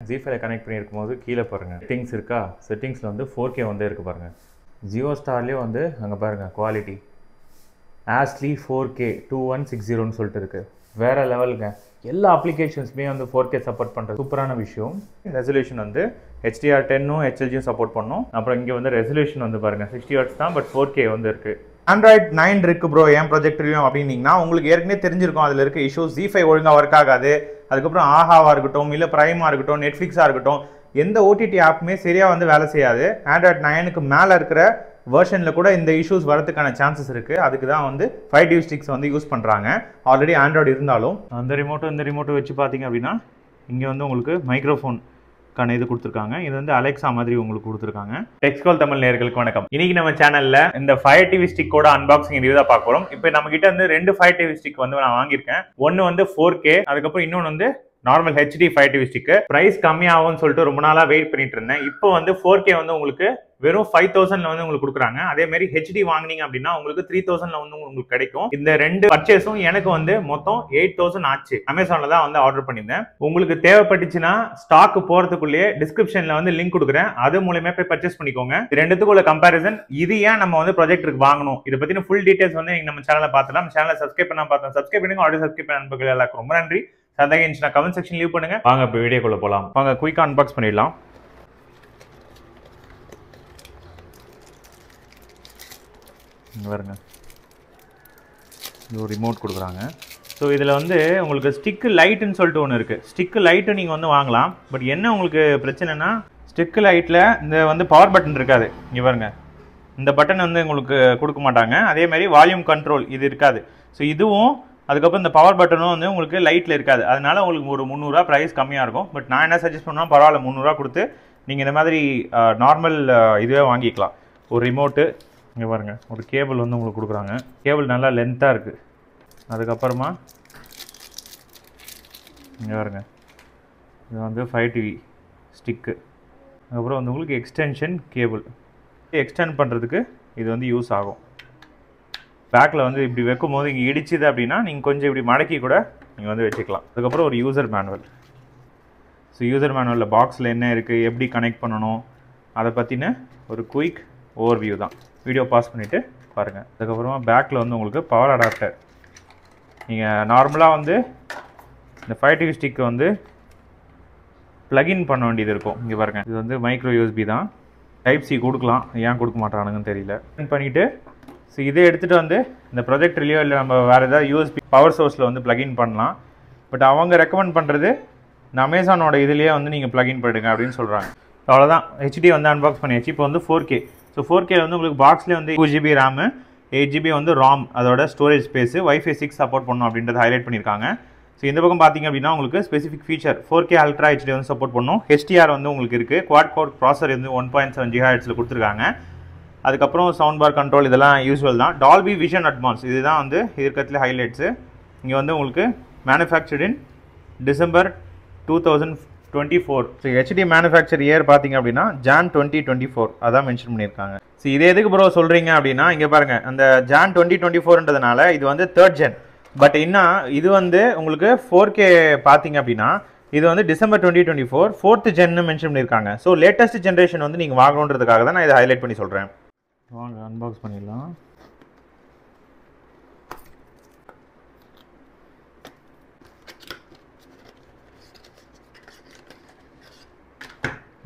ZEE5 connect பண்ணியிருக்கும்போது கீழே பாருங்கள் settings இருக்கா. செட்டிங்ஸில் வந்து 4K வந்து இருக்குது பாருங்கள். ஜியோ ஸ்டார்லேயே வந்து அங்கே பாருங்கள் குவாலிட்டி ஆஸ்லி 4K 2160ன்னு சொல்லிட்டு இருக்குது. வேறு லெவலுங்க. எல்லா அப்ளிகேஷன்ஸுமே வந்து 4K சப்போர்ட் பண்ணுறது சூப்பரான விஷயம். ரெசல்யூஷன் வந்து HDR10ம் HLGயும் சப்போர்ட் பண்ணோம். அப்புறம் இங்கே வந்து ரெசல்யூஷன் வந்து பாருங்கள் 60 Hz தான், பட் 4K வந்து இருக்குது. Android 9 இருக்கு ப்ரோ ஏன் ப்ரொஜெக்டர்லையும் அப்படின்னீங்கன்னா உங்களுக்கு ஏற்கனவே தெரிஞ்சிருக்கும் அதில் இருக்க இஷ்யூஸ். ZEE5 ஒழுங்காக ஒர்க் ஆகாது. அதுக்கப்புறம் ஆஹாவாக இருக்கட்டும், இல்லை ப்ரைமாக இருக்கட்டும், நெட்ஃப்ளிக்ஸாக இருக்கட்டும், எந்த ஓடிடி ஆப்புமே சரியாக வந்து வேலை செய்யாது. Android 9க்கு மேலே இருக்கிற வெர்ஷனில் கூட இந்த இஷ்யூஸ் வரதுக்கான சான்சஸ் இருக்குது. அதுக்கு தான் வந்து 5D ஸ்டிக்ஸ் வந்து யூஸ் பண்ணுறாங்க. ஆல்ரெடி ஆண்ட்ராய்டு இருந்தாலும் அந்த ரிமோட்டும் இந்த ரிமோட்டும் வச்சு பார்த்தீங்க அப்படின்னா இங்கே வந்து உங்களுக்கு மைக்ரோஃபோன் இது கொடுத்துருக்காங்க. இது வந்து அலெக்ஸா மாதிரி உங்களுக்கு கொடுத்துருக்காங்க. டெக்ஸ்கால் தமிழ் நேயர்களுக்கு வணக்கம். இன்னைக்கு நம்ம சேனல்ல இந்த Fire TV ஸ்டிக்கோட அன்பாக்சிங் ரிவ்யூ தான் பார்க்க போறோம். இப்போ நம்ம கிட்ட வந்து 2 Fire TV ஸ்டிக் வந்து நான் வாங்கியிருக்கேன். ஒன்னு வந்து 4K, அதுக்கப்புறம் இன்னொன்று வந்து normal HD Fire TV stick. Price கம்மியாகும்னு சொல்லிட்டு ரொம்ப நாளா வெயிட் பண்ணிட்டு இருந்தேன். இப்போ வந்து 4K வந்து உங்களுக்கு வெறும் 5000ல வந்து உங்களுக்கு கொடுக்குறாங்க. அதே மாதிரி HD வாங்குனீங்க அப்படின்னா உங்களுக்கு 3000ல வந்து உங்களுக்கு கிடைக்கும். இந்த ரெண்டு பர்ச்சேஸும் எனக்கு வந்து மொத்தம் 8000 ஆச்சு. அமேசான்ல தான் வந்து ஆர்டர் பண்ணியிருந்தேன். உங்களுக்கு தேவைப்பட்டுச்சுன்னா ஸ்டாக் போறதுக்குள்ளேயே டிஸ்கிரிப்ஷன்ல வந்து லிங்க் கொடுக்குறேன். அது மூலமா போய் பர்ச்சேஸ் பண்ணிக்கோங்க. ரெண்டுத்துக்குள்ள கம்பேரிசன், இது ஏன் நம்ம வந்து ப்ராஜெக்ட்டுக்கு வாங்கணும், இதை பத்தின ஃபுல் டீடைல்ஸ் வந்து நீங்க நம்ம சேனல்ல பார்த்துலாம். நம்ம சேனலை சப்ஸ்கிரைப் பண்ணா பார்த்தா சப்ஸ்கிரைப் பண்ணுங்க. ஆல்ரெடி சப்ஸ்கிரைப் பண்ண நண்பர்கள் எல்லாருக்கும் ரொம்ப நன்றி. சந்தேகம் இருந்துச்சுன்னா கமெண்ட் செக்ஷன் லீவ் பண்ணுங்க. வாங்க இப்போ வீடியோக்குள்ள போலாம். வாங்க குயிக்கா அன்பாக்ஸ் பண்ணிடலாம். பாருங்க, இது ஒரு ரிமோட் கொடுக்குறாங்க. ஸோ இதில் வந்து உங்களுக்கு ஸ்டிக்கு லைட்டுன்னு சொல்லிட்டு ஒன்று இருக்குது. ஸ்டிக்கு லைட்டு நீங்கள் வந்து வாங்கலாம். பட் என்ன உங்களுக்கு பிரச்சனைனா, ஸ்டிக்கு லைட்டில் இந்த வந்து பவர் பட்டன் இருக்காது. இங்கே பாருங்க, இந்த பட்டன் வந்து உங்களுக்கு கொடுக்க மாட்டாங்க. அதே மாதிரி வால்யூம் கண்ட்ரோல் இது இருக்காது. ஸோ இதுவும் அதுக்கப்புறம் இந்த பவர் பட்டனும் வந்து உங்களுக்கு லைட்டில் இருக்காது. அதனால உங்களுக்கு ஒரு 300 ப்ரைஸ் கம்மியாக இருக்கும். பட் நான் என்ன சஜஸ்ட் பண்ணுவேன், பரவாயில்ல 300 கொடுத்து நீங்கள் இந்த மாதிரி நார்மல் இதுவே வாங்கிக்கலாம். ஒரு ரிமோட்டு இங்கே பாருங்கள், ஒரு கேபிள் வந்து உங்களுக்கு கொடுக்குறாங்க. கேபிள் நல்லா லென்த்தாக இருக்குது. அதுக்கப்புறமா இங்கே பாருங்க, இது வந்து 5 TV ஸ்டிக்கு. அதுக்கப்புறம் வந்து உங்களுக்கு எக்ஸ்டென்ஷன் கேபிள், எக்ஸ்டெண்ட் பண்ணுறதுக்கு இது வந்து யூஸ் ஆகும். பேக்கில் வந்து இப்படி வைக்கும் போது இங்கே இடிச்சுது அப்படின்னா நீங்கள் கொஞ்சம் இப்படி மடக்கி கூட நீங்கள் வந்து வச்சுக்கலாம். அதுக்கப்புறம் ஒரு யூசர் மேனுவல். ஸோ யூசர் மேனுவலில் பாக்ஸில் என்ன இருக்குது, எப்படி கனெக்ட் பண்ணணும், அதை பற்றின ஒரு குயிக் ஓவர்வியூ தான். வீடியோ பாஸ் பண்ணிவிட்டு பாருங்கள். அதுக்கப்புறமா பேக்கில் வந்து உங்களுக்கு பவர் அடாப்டர். நீங்கள் நார்மலாக வந்து இந்த 5 TV ஸ்டிக்கு வந்து ப்ளகின் பண்ண வேண்டியது இருக்கும். இங்கே பாருங்கள், இது வந்து மைக்ரோ USB தான். டைப் C கொடுக்கலாம், ஏன் கொடுக்க மாட்டானுங்கன்னு தெரியல. பண்ணிவிட்டு ஸோ இதை எடுத்துகிட்டு வந்து இந்த ப்ரொஜெக்டர்லையோ இல்லை நம்ம வேறு ஏதாவது USB பவர் சோர்ஸில் வந்து ப்ளகின் பண்ணலாம். பட் அவங்க ரெக்கமெண்ட் பண்ணுறது இந்த அமேசானோட இதுலேயே வந்து நீங்கள் ப்ளகின் பண்ணிடுங்க அப்படின்னு சொல்கிறாங்க. அவ்வளோதான், HD வந்து அன்பாக்ஸ் பண்ணியாச்சு. இப்போ வந்து 4K. ஸோ 4K வந்து உங்களுக்கு பாக்ஸ்லேயே வந்து 2GB RAM, 8GB வந்து ROM, அதோட ஸ்டோரேஜ் ஸ்பேஸு, Wi-Fi 6 சப்போர்ட் பண்ணணும் அப்படின்றத ஹைலைட் பண்ணியிருக்காங்க. ஸோ இந்த பக்கம் பார்த்தீங்க அப்படின்னா உங்களுக்கு specific feature 4K Ultra HD வந்து சப்போர்ட் பண்ணணும். HDR வந்து உங்களுக்கு இருக்குது. குவாட் கோர் ப்ராசர் வந்து 1.7 GHz கொடுத்துருக்காங்க. அதுக்கப்புறம் சவுண்ட் பார் கண்ட்ரோல் இதெல்லாம் யூஸ்வல் தான். டால்பி விஷன் அட்வான்ஸ் இதுதான் வந்து இருக்கிறதுல ஹைலைட்ஸு. இங்கே வந்து உங்களுக்கு மேனுஃபேக்சர்ட் இன் December 2024. So HD manufacture year பார்த்தீங்க அப்படின்னா Jan 2024 அதான் மென்ஷன் பண்ணியிருக்காங்க. ஸோ இது எதுக்கு ப்ரோ சொல்கிறீங்க அப்படின்னா, இங்கே பாருங்கள், அந்த Jan 2024ன்றதுனால இது வந்து 3rd Gen. பட் இன்னும் இது வந்து உங்களுக்கு 4K பார்த்தீங்க அப்படின்னா இது வந்து டிசம்பர் 2024 4th Gen மென்ஷன் பண்ணியிருக்காங்க. ஸோ லேட்டஸ்ட் ஜென்ரேஷன் வந்து நீங்கள் வாங்கணுன்றதுக்காக தான் நான் இதை ஹைலைட் பண்ணி சொல்கிறேன். வாங்க அன்பாக்ஸ் பண்ணிடலாம்.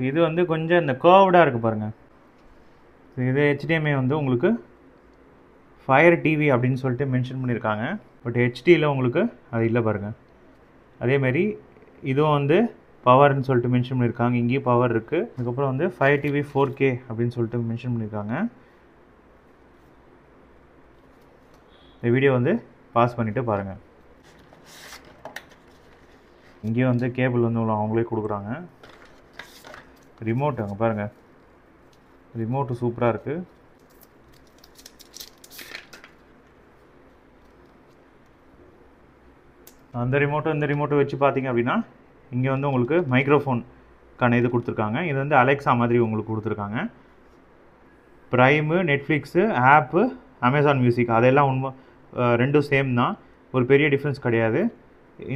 இது வந்து கொஞ்சம் இந்த கர்வ்டாக இருக்குது பாருங்கள். இது HDMI வந்து உங்களுக்கு Fire TV அப்படின்னு சொல்லிட்டு மென்ஷன் பண்ணியிருக்காங்க. பட் HDயில் உங்களுக்கு அது இல்லை பாருங்கள். அதேமாரி இதுவும் வந்து பவர்னு சொல்லிட்டு மென்ஷன் பண்ணியிருக்காங்க. இங்கேயும் பவர் இருக்குது. அதுக்கப்புறம் வந்து 5 TV 4K அப்படின்னு சொல்லிட்டு மென்ஷன் பண்ணியிருக்காங்க. இந்த வீடியோ வந்து பாஸ் பண்ணிவிட்டு பாருங்கள். இங்கேயும் வந்து கேபிள் வந்து அவங்களே கொடுக்குறாங்க. ரிமோட் அங்கே பாருங்கள், ரிமோட்டு சூப்பராக இருக்குது. அந்த ரிமோட்டும் இந்த ரிமோட்டை வச்சு பார்த்தீங்க அப்படின்னா இங்கே வந்து உங்களுக்கு மைக்ரோஃபோனுக்கான இது கொடுத்துருக்காங்க. இது வந்து அலெக்ஸா மாதிரி உங்களுக்கு கொடுத்துருக்காங்க. ப்ரைமு, நெட்ஃப்ளிக்ஸு, ஆப்பு, அமேசான் மியூசிக் அதெல்லாம் உண்மை ரெண்டும் சேம் தான். ஒரு பெரிய டிஃப்ரென்ஸ் கிடையாது.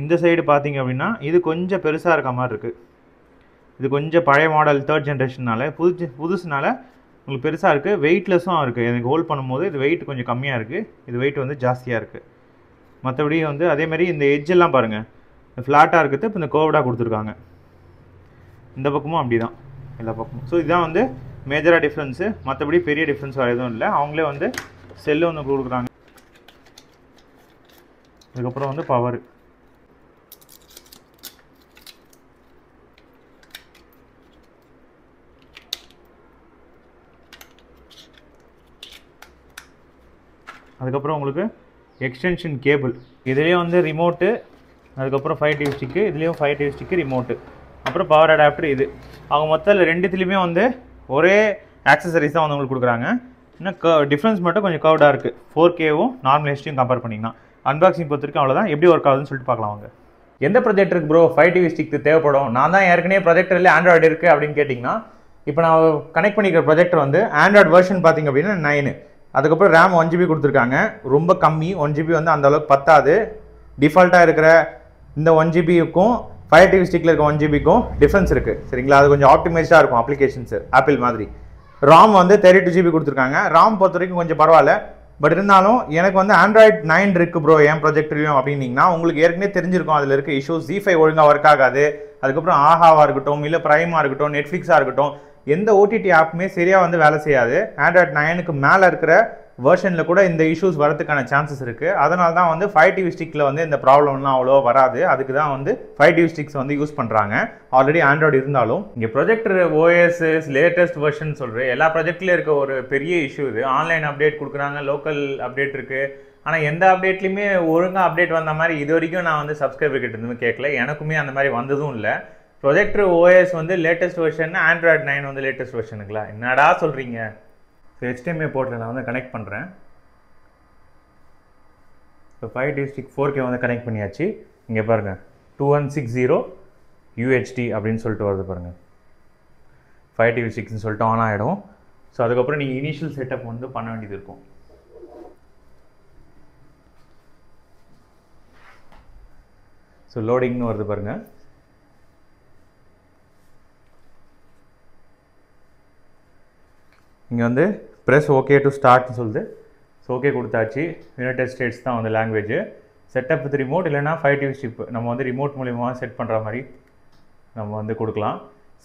இந்த சைடு பார்த்தீங்க அப்படின்னா இது கொஞ்சம் பெருசாக இருக்க மாதிரி இருக்குது. இது கொஞ்சம் பழைய மாடல் 3rd ஜென்ரேஷனால புதுசுனால உங்களுக்கு பெருசாக இருக்குது, வெயிட்லெஸ்ஸும் இருக்குது. எனக்கு ஹோல்ட் பண்ணும்போது இது வெயிட் கொஞ்சம் கம்மியாக இருக்குது, இது வெயிட் வந்து ஜாஸ்தியாக இருக்குது. மற்றபடி வந்து அதேமாதிரி இந்த எட்ஜெல்லாம் பாருங்கள், ஃப்ளாட்டாக இருக்குது, இப்போ இந்த கர்வ்டாக கொடுத்துருக்காங்க. இந்த பக்கமும் அப்படி தான் எல்லா பக்கமும். ஸோ இதுதான் வந்து மேஜராக டிஃப்ரென்ஸு. மற்றபடி பெரிய டிஃப்ரென்ஸ் வேறு எதுவும் இல்லை. அவங்களே வந்து செல்லு ஒன்று கொடுக்குறாங்க. அதுக்கப்புறம் வந்து பவர். அதுக்கப்புறம் உங்களுக்கு எக்ஸ்டென்ஷன் கேபிள். இதுலேயே வந்து ரிமோட்டு, அதுக்கப்புறம் 5 டிவி ஸ்டிக்கு, இதுலேயும் 5 டிவி ஸ்டிக்கு, ரிமோட்டு, அப்புறம் பவர் அடாப்டர். இது அவங்க மொத்தத்தில் ரெண்டுத்துலேயுமே வந்து ஒரே ஆக்சசரிஸ் தான் வந்து உங்களுக்கு கொடுக்குறாங்க. இன்னும் டிஃப்ரென்ஸ் மட்டும் கொஞ்சம் கர்வ்டாக இருக்குது. 4Kவும் நார்மல் ஹெச்டியும் கம்பேர் பண்ணிங்கன்னா. அன்பாக்சிங் பொறுத்த வரைக்கும் அவ்வளோதான். எப்படி ஒர்க் ஆகுதுன்னு சொல்லிட்டு பார்க்கலாம் வாங்க. எந்த ப்ரொஜெக்டருக்கு ப்ரோ 5 டிவி ஸ்டிக் தேவைப்படும்? நான் தான் ஏற்கனவே ப்ரொஜெக்டரில் ஆண்ட்ராய்டு இருக்குது அப்படின்னு கேட்டிங்கன்னா, இப்போ நான் கனெக்ட் பண்ணிக்கிற ப்ரொஜெக்டர் வந்து ஆண்ட்ராய்டு வெர்ஷன் பார்த்திங்க அப்படின்னா 9. அதுக்கப்புறம் ரேம் 1GB கொடுத்துருக்காங்க, ரொம்ப கம்மி. 1GB வந்து அந்தளவுக்கு பத்தாது. டிஃபால்ட்டாக இருக்கிற இந்த 1GBக்கும் 5 டிவி ஸ்டிக்கில் இருக்க 1GBக்கும் டிஃப்ரென்ஸ் இருக்குது சரிங்களா. அது கொஞ்சம் ஆப்டிமைஸ்டாக இருக்கும் அப்ளிகேஷன்ஸு, ஆப்பிள் மாதிரி. ராம் வந்து 32GB கொடுத்துருக்காங்க. ராம் பொறுத்த வரைக்கும் கொஞ்சம் பரவாயில்ல. பட் இருந்தாலும் எனக்கு வந்து ஆண்ட்ராய்டு 9 இருக்குது ப்ரோ என் ப்ரொஜெக்டர்லையும் அப்படின்னீங்கன்னா, உங்களுக்கு ஏற்கனவே தெரிஞ்சிருக்கும் அதில் இருக்க இஷ்யூஸ். Z5 ஒழுங்காக ஒர்க் ஆகாது. அதுக்கப்புறம் ஆஹாவாக இருக்கட்டும், இல்லை ப்ரைமாக இருக்கட்டும், நெட்ஃப்ளிக்ஸாக இருக்கட்டும், எந்த ஓடிடி ஆப்புமே சரியாக வந்து வேலை செய்யாது. ஆண்ட்ராய்டு 9க்கு மேலே இருக்கிற வெர்ஷனில் கூட இந்த இஷ்யூஸ் வரதுக்கான சான்சஸ் இருக்குது. அதனால தான் வந்து 5 டிவி ஸ்டிக்கில் வந்து இந்த ப்ராப்ளம்லாம் அவ்வளோ வராது. அதுக்கு தான் வந்து 5 டிவி ஸ்டிக்ஸ் வந்து யூஸ் பண்ணுறாங்க. ஆல்ரெடி ஆண்ட்ராய்டு இருந்தாலும் இங்கே ப்ரொஜெக்டர் ஓஎஸ் லேட்டஸ்ட் வெர்ஷன் சொல்கிறேன். எல்லா ப்ரொஜெக்ட்லேயும் இருக்க ஒரு பெரிய இஷ்யூ இது. ஆன்லைன் அப்டேட் கொடுக்குறாங்க, லோக்கல் அப்டேட் இருக்குது. ஆனால் எந்த அப்டேட்லையுமே ஒழுங்காக அப்டேட் வந்த மாதிரி இது வரைக்கும் நான் வந்து சப்ஸ்கிரைபர் கிட்ட இருந்து கேட்கல. எனக்குமே அந்த மாதிரி வந்ததும் இல்லை. ப்ரொஜெக்டர் ஓஎஸ் வந்து லேட்டஸ்ட் வெர்ஷன், ஆண்ட்ராய்டு 9 வந்து லேட்டஸ்ட் வெர்ஷனுங்களா? என்னடா சொல்கிறீங்க? ஸோ HDMI போர்ட்டில் நான் வந்து கனெக்ட் பண்ணுறேன். ஸோ 5 டிவி ஸ்டிக் 4K வந்து கனெக்ட் பண்ணியாச்சு. இங்கே பாருங்கள் 2160 UHD அப்படின்னு சொல்லிட்டு வருது பாருங்கள். 5 டிவி ஸ்டிக்ஸ்னு சொல்லிட்டு ஆன் ஆகிடும். ஸோ அதுக்கப்புறம் நீங்கள் இனிஷியல் செட்டப் வந்து பண்ண வேண்டியது இருக்கும். ஸோ லோடிங்னு வருது பாருங்கள். இங்கே வந்து ப்ரெஸ் ஓகே டு ஸ்டார்ட்னு சொல்லுது. ஸோ ஓகே கொடுத்தாச்சு. யுனைடெட் ஸ்டேட்ஸ் தான் வந்து லாங்குவேஜ். செட்டப் வித் ரிமோட் இல்லைனா 5 டிவி ஸ்டிக் நம்ம வந்து ரிமோட் மூலிமா செட் பண்ணுற மாதிரி நம்ம வந்து கொடுக்கலாம்.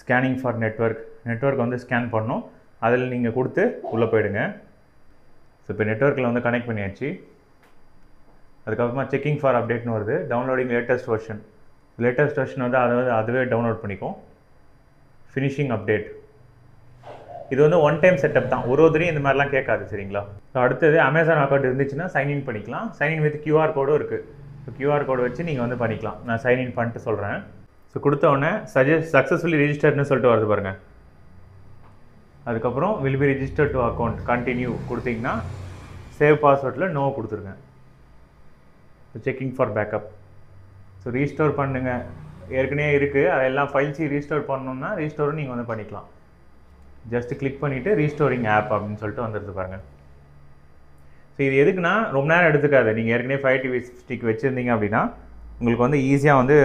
ஸ்கேனிங் ஃபார் நெட்வொர்க் வந்து ஸ்கேன் பண்ணணும். அதில் நீங்கள் கொடுத்து உள்ளே போயிடுங்க. ஸோ இப்போ நெட்வொர்க்கில் வந்து கனெக்ட் பண்ணியாச்சு. அதுக்கப்புறமா செக்கிங் ஃபார் அப்டேட்னு வருது. டவுன்லோடிங் லேட்டஸ்ட் வெர்ஷன் வந்து அதுவே டவுன்லோட் பண்ணிக்கும். Finishing update. இது வந்து ஒன் டைம் செட்டப் தான், ஒரு தடவையும் இந்த மாதிரிலாம் கேட்காது சரிங்களா. ஸோ அடுத்தது அமேசான் அக்கௌண்ட் இருந்துச்சுன்னா சைன்இன் பண்ணிக்கலாம். சைன்இன் வித் QR கோடும் இருக்குது. ஸோ QR கோடு வச்சு நீங்கள் வந்து பண்ணிக்கலாம். நான் சைன்இன் பண்ணிட்டு சொல்கிறேன். ஸோ கொடுத்த உடனே சக்ஸஸ்ஃபுல்லி ரிஜிஸ்டர்னு சொல்லிட்டு வருது பாருங்கள். அதுக்கப்புறம் will be register to account continue கொடுத்தீங்கன்னா சேவ் பாஸ்வேர்டில் நோ கொடுத்துருங்க. So checking for backup. So restore பண்ணுங்கள். ஏற்கனவே இருக்குது, அதெல்லாம் ஃபைல்ஸி ரீஸ்டோர் பண்ணணுன்னா ரீஸ்டோரும் நீங்கள் வந்து பண்ணிக்கலாம். ஜஸ்ட் கிளிக் பண்ணிவிட்டு ரீஸ்டோரிங் ஆப் அப்படின்னு சொல்லிட்டு வந்துடுது பாருங்கள். ஸோ இது எதுக்குன்னா ரொம்ப நேரம் எடுத்துக்காது. நீங்கள் ஏற்கனவே 5 டிவி ஸ்டிக் வச்சுருந்தீங்க அப்படின்னா உங்களுக்கு வந்து ஈஸியாக வந்து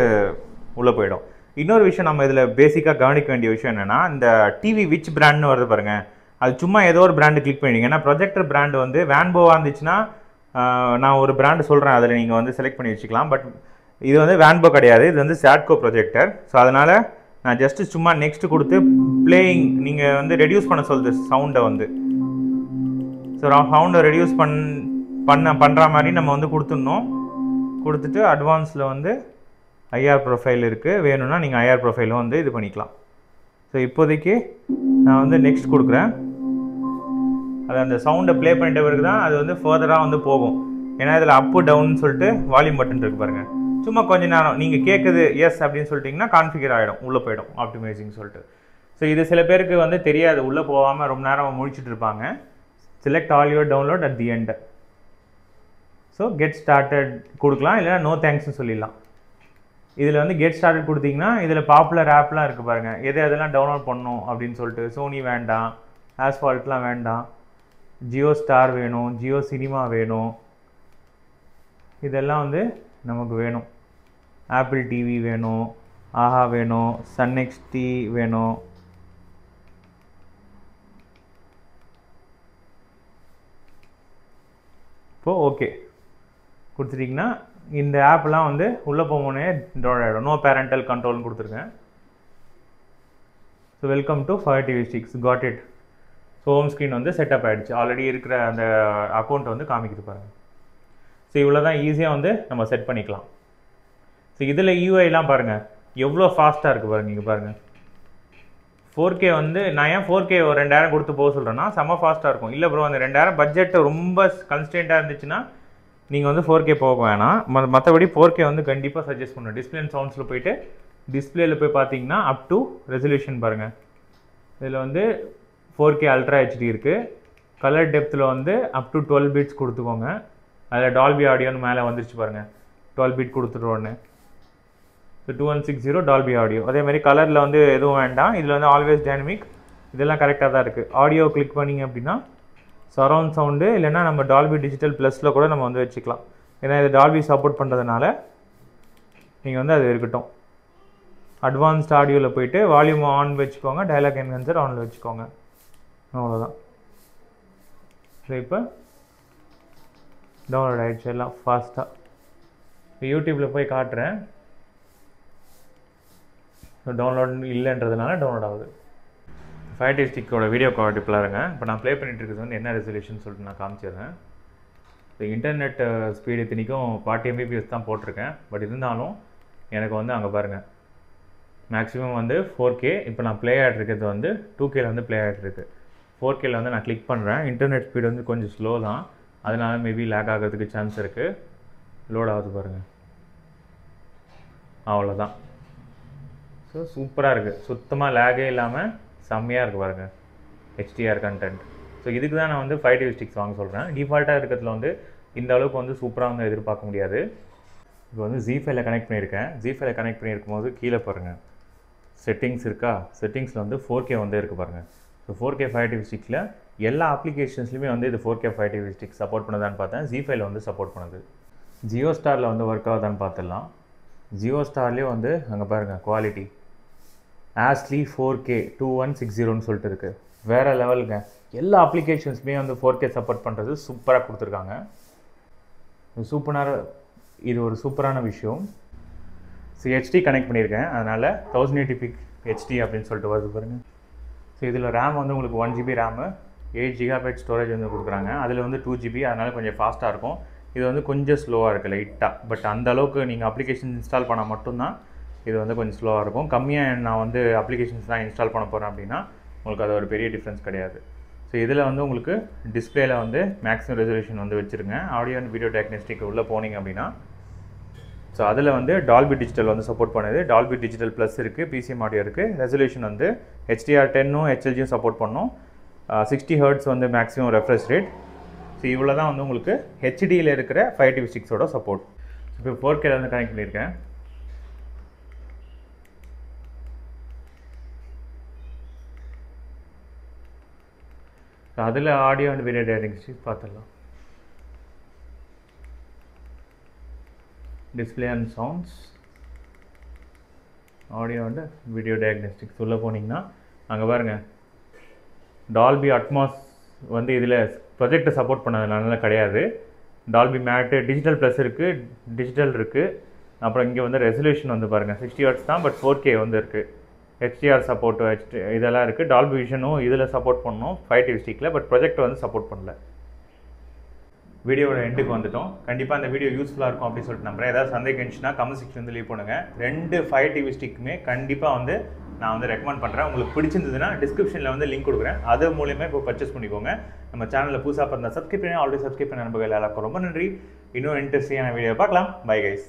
உள்ளே போயிடும். இன்னொரு விஷயம் நம்ம இதில் பேசிக்காக கவனிக்க வேண்டிய விஷயம் என்னென்னா, இந்த டிவி விச் பிராண்ட்னு வருது பாருங்கள். அது சும்மா ஏதோ ஒரு பிராண்டு கிளிக் பண்ணிங்க. ஏன்னா ப்ரொஜெக்டர் பிராண்டு வந்து வேன்போவாக இருந்துச்சுன்னா நான் ஒரு பிராண்டு சொல்கிறேன், அதில் நீங்கள் வந்து செலக்ட் பண்ணி வச்சுக்கலாம். பட் இது வந்து வேன்போ கிடையாது, இது வந்து சாட்கோ ப்ரொஜெக்டர். ஸோ அதனால் நான் ஜஸ்ட்டு சும்மா நெக்ஸ்ட் கொடுத்து பிளேயிங் நீங்கள் வந்து ரெடியூஸ் பண்ண சொல்லுது சவுண்டை வந்து. ஸோ சவுண்டை ரெடியூஸ் பண்ணுற மாதிரி நம்ம வந்து கொடுத்துட்டு அட்வான்ஸில் வந்து ஐஆர் ப்ரொஃபைல் இருக்குது. வேணும்னா நீங்கள் ஐஆர் ப்ரொஃபைலும் வந்து இது பண்ணிக்கலாம். ஸோ இப்போதைக்கு நான் வந்து நெக்ஸ்ட் கொடுக்குறேன். அது அந்த சவுண்டை ப்ளே பண்ணிட்ட பிறகு தான் அது வந்து ஃபர்தராக வந்து போகும். ஏன்னா இதில் அப்பு டவுன்னு சொல்லிட்டு வால்யூம் பட்டன் இருக்குது பாருங்கள். சும்மா கொஞ்ச நேரம் நீங்கள் கேட்குது எஸ் அப்படின்னு சொல்லிட்டிங்கன்னா கான்ஃபிகர் ஆகிடும், உள்ளே போயிடும் ஆப்டிமைசிங் சொல்லிட்டு. ஸோ இது சில பேருக்கு வந்து தெரியாது, உள்ளே போகாமல் ரொம்ப நேரம் முழிச்சிட்டு இருப்பாங்க. Select all your download at the end. So get started கொடுக்கலாம், இல்லைனா நோ தேங்க்ஸ்னு சொல்லிடலாம். இதில் வந்து கெட் ஸ்டார்டட் கொடுத்தீங்கன்னா இதில் பாப்புலர் ஆப்லாம் இருக்குது பாருங்கள், எதெல்லாம் டவுன்லோட் பண்ணணும் அப்படின்னு சொல்லிட்டு. சோனி வேண்டாம், ஆஸ்பால்ட்லாம் வேண்டாம், ஜியோ ஸ்டார் வேணும், ஜியோ சினிமா வேணும், இதெல்லாம் வந்து நமக்கு வேணும். ஆப்பிள் டிவி வேணும், ஆஹா வேணும், சன் எக்ஸ்டி வேணும். இப்போது ஓகே கொடுத்துட்டிங்கன்னா இந்த ஆப்லாம் வந்து உள்ளே போகணுன்னே டவுன்லோட் ஆகிடும். நோ பேரண்டல் கண்ட்ரோல்னு கொடுத்துருக்கேன். So welcome to fire TV sticks, got it. So home screen வந்து செட்டப் ஆகிடுச்சு. ஆல்ரெடி இருக்கிற அந்த அக்கௌண்ட் வந்து காமிக்குது பாருங்கள். ஸோ இவ்வளோ தான் ஈஸியாக வந்து நம்ம செட் பண்ணிக்கலாம். ஸோ இதில் யூஐலாம் பாருங்கள் எவ்வளோ ஃபாஸ்ட்டாக இருக்குது பாருங்கள். இங்கே பாருங்கள் 4K வந்து நான் ஏன் 4K ஒரு 2000 கொடுத்து போக சொல்கிறேன்னா செம்ம ஃபாஸ்ட்டாக இருக்கும். இல்லை ப்ரோ அந்த 2000 பட்ஜெட் ரொம்ப கன்ஸ்டன்ட்டாக இருந்துச்சுன்னா நீங்கள் வந்து 4K போக வேணாம். மற்றபடி 4K வந்து கண்டிப்பாக சஜஸ்ட் பண்ணுவேன். டிஸ்பிளே அண்ட் சவுண்ட்ஸில் போயிட்டு டிஸ்பிளேயில் போய் பார்த்தீங்கன்னா அப் டு ரெசல்யூஷன் பாருங்கள். இதில் வந்து 4K அல்ட்ரா ஹெச்டி இருக்குது. கலர் டெப்த்தில் வந்து அப் டு 12 பீட்ஸ் கொடுத்துக்கோங்க. அதில் டால்பி ஆடியோன்னு மேலே வந்துருச்சு பாருங்கள். 12 பீட் கொடுத்துருவோன்னு. So 2160 Dolby audio. அதேமாதிரி கலரில் வந்து எதுவும் வேண்டாம். இதில் வந்து ஆல்வேஸ் டைனமிக், இதெல்லாம் கரெக்டாக தான் இருக்குது. ஆடியோ கிளிக் பண்ணிங்க அப்படின்னா சரவுண்ட் சவுண்டு இல்லைன்னா நம்ம டால்பி டிஜிட்டல் ப்ளஸில் கூட நம்ம வந்து வச்சுக்கலாம். ஏன்னா இது டால்பி சப்போர்ட் பண்ணுறதுனால நீங்கள் வந்து அது இருக்கட்டும். அட்வான்ஸ்ட் ஆடியோவில் போயிட்டு வால்யூம் ஆன் வச்சுக்கோங்க, டயலாக் என்ஹான்சர் ஆனில் வச்சுக்கோங்க. அவ்வளோதான். ஸோ இப்போ டவுன்லோட் ஆகிடுச்சு எல்லாம் ஃபாஸ்ட்டாக. இப்போ யூடியூப்பில் போய் காட்டுறேன். ஸோ டவுன்லோட் இல்லைன்றதுனால டவுன்லோட் ஆகுது. ஃபயர் டிவி ஸ்டிக்கோட வீடியோ குவாலிட்டி பாருங்க. இப்போ நான் ப்ளே பண்ணிட்டு இருக்கிறது வந்து என்ன ரெசல்யூஷன் சொல்லிட்டு நான் காமிச்சிடுறேன். இப்போ இன்டர்நெட் ஸ்பீடு இத்தனைக்கும் 40 Mbps தான் போட்டிருக்கேன். பட் இருந்தாலும் எனக்கு வந்து அங்கே பாருங்கள் மேக்ஸிமம் வந்து 4K. இப்போ நான் ப்ளே ஆகிட்ருக்கிறது வந்து 2Kல வந்து ப்ளே ஆகிட்ருக்கு. 4Kல வந்து நான் கிளிக் பண்ணுறேன். இன்டர்நெட் ஸ்பீடு வந்து கொஞ்சம் ஸ்லோ தான், அதனால மேபி லேக் ஆகிறதுக்கு சான்ஸ் இருக்குது. லோட் ஆகுது பாருங்கள். அவ்வளோதான். ஸோ சூப்பராக இருக்குது. சுத்தமாக லேகே இல்லாமல் செம்மையாக இருக்குது பாருங்கள் HDR கண்டென்ட். ஸோ இதுக்கு தான் நான் வந்து ஃபயர் டிவி ஸ்டிக்ஸ் வாங்க சொல்கிறேன். டிஃபால்ட்டாக இருக்கிறதுல வந்து இந்த அளவுக்கு வந்து சூப்பராக வந்து எதிர்பார்க்க முடியாது. இப்போ வந்து ZeeFiல கனெக்ட் பண்ணியிருக்கேன். ZeeFiல கனெக்ட் பண்ணியிருக்கும் போது கீழே பாருங்கள் செட்டிங்ஸ் இருக்கா. செட்டிங்ஸில் வந்து 4K வந்து இருக்குது பாருங்கள். ஸோ 4K ஃபயர் டிவி ஸ்டிக்ஸில் எல்லா அப்ளிகேஷன்ஸ்லையுமே வந்து இது 4K fire TV stick support பண்ணுதான்னு பார்த்தேன். ZeeFiல வந்து சப்போர்ட் பண்ணுது. ஜியோ ஸ்டாரில் வந்து ஒர்க் ஆகுதான்னு பார்த்துடலாம். ஜியோ ஸ்டார்லேயே வந்து அங்கே பாருங்கள் குவாலிட்டி ஆஸ்லி 4K 2160ன்னு சொல்லிட்டு இருக்குது. வேறு லெவலுங்க. எல்லா அப்ளிகேஷன்ஸுமே வந்து 4K சப்போர்ட் பண்ணுறது சூப்பராக கொடுத்துருக்காங்க. இது ஒரு சூப்பரான விஷயம். ஸோ HD கனெக்ட் பண்ணியிருக்கேன், அதனால் 1080p HD அப்படின்னு சொல்லிட்டு வருது பாருங்கள். ஸோ இதில் ரேம் வந்து உங்களுக்கு 1GB ரேமு, 8GB ஸ்டோரேஜ் வந்து கொடுக்குறாங்க. அதில் வந்து 2GB, அதனால் கொஞ்சம் ஃபாஸ்ட்டாக இருக்கும். இது வந்து கொஞ்சம் ஸ்லோவாக இருக்குது லைட்டாக. பட் அந்த அளவுக்கு நீங்கள் அப்ளிகேஷன் இன்ஸ்டால் பண்ணால் மட்டும்தான் இது வந்து கொஞ்சம் ஸ்லோவாக இருக்கும். கம்மியாக நான் வந்து அப்ளிகேஷன்ஸ் தான் இன்ஸ்டால் பண்ண போகிறேன் அப்படின்னா உங்களுக்கு அது ஒரு பெரிய டிஃப்ரென்ஸ் கிடையாது. ஸோ இதில் வந்து உங்களுக்கு டிஸ்பிளேயில் வந்து மேக்ஸிமம் ரெசல்யூஷன் வந்து வச்சுருங்க. ஆடியோ அண்ட் வீடியோ டயக்னோஸ்டிக் உள்ளே போனீங்க அப்படின்னா ஸோ அதில் வந்து டால்பி டிஜிட்டல் வந்து சப்போர்ட் பண்ணுது. டால்பி டிஜிட்டல் ப்ளஸ் இருக்குது, PCM ஆடியோ இருக்குது. ரெசல்யூஷன் வந்து HDR10ம் HLGயும் சப்போர்ட் பண்ணும். 60 Hz வந்து மேக்ஸிமம் ரெஃப்ரெஷ் ரேட். ஸோ இவ்வளோ தான் வந்து உங்களுக்கு HDயில் இருக்கிற ஃபயர் டிவி ஸ்டிக்ஸோட சப்போர்ட். இப்போ 4Kல வந்து கனெக்ட் பண்ணியிருக்கேன். ஸோ அதில் ஆடியோ அண்ட் வீடியோ டயக்னோஸ்டிக்ஸ் பார்த்துடலாம். Display and sounds, audio and video diagnostics உள்ளே போனீங்கன்னா அங்கே பாருங்கள் டால்பி அட்மாஸ் வந்து இதில் ப்ரொஜெக்டை சப்போர்ட் பண்ணதுனால கிடையாது. டால்பி மேட்டு டிஜிட்டல் ப்ளஸ் இருக்குது, டிஜிட்டல் இருக்குது. அப்புறம் இங்கே வந்து ரெசல்யூஷன் வந்து பாருங்கள் 60 Hz தான், பட் 4K வந்து இருக்குது. HDR சப்போர்ட்டு இதெல்லாம் இருக்குது. டால்பி விஷனும் இதில் சப்போர்ட் பண்ணணும் ஃபயர் டிவி ஸ்டிக்கில், பட் ப்ரொஜெக்ட் வந்து சப்போர்ட் பண்ணல. வீடியோட எண்டுக்கு வந்துட்டோம். கண்டிப்பாக அந்த வீடியோ யூஸ்ஃபுல்லாக இருக்கும் அப்படின்னு சொல்லிட்டு நம்புறேன். ஏதாவது சந்தேகம் இருந்துச்சுன்னா கமெண்ட் செக்ஷன் வந்து லீவ் பண்ணுங்கள். 2 ஃபயர் டிவி ஸ்டிக்குமே கண்டிப்பாக வந்து நான் வந்து ரெக்கமெண்ட் பண்ணுறேன். உங்களுக்கு பிடிச்சிருந்ததுன்னா டிஸ்கிரிப்ஷனில் வந்து லிங்க் கொடுக்குறேன். அது மூலியமாக இப்போ பர்ச்சேஸ் பண்ணிக்கோங்க. நம்ம சேனலில் புதுசாக பார்த்தா சப்ஸ்கிரைப் பண்ணி ஆல்ரெடி சப்ஸ்கிரைப் பண்ண நம்பர்கள் எல்லாருக்கும் ரொம்ப நன்றி. இன்னும் இன்ட்ரெஸ்டிங்கான வீடியோ பார்க்கலாம். Bye guys.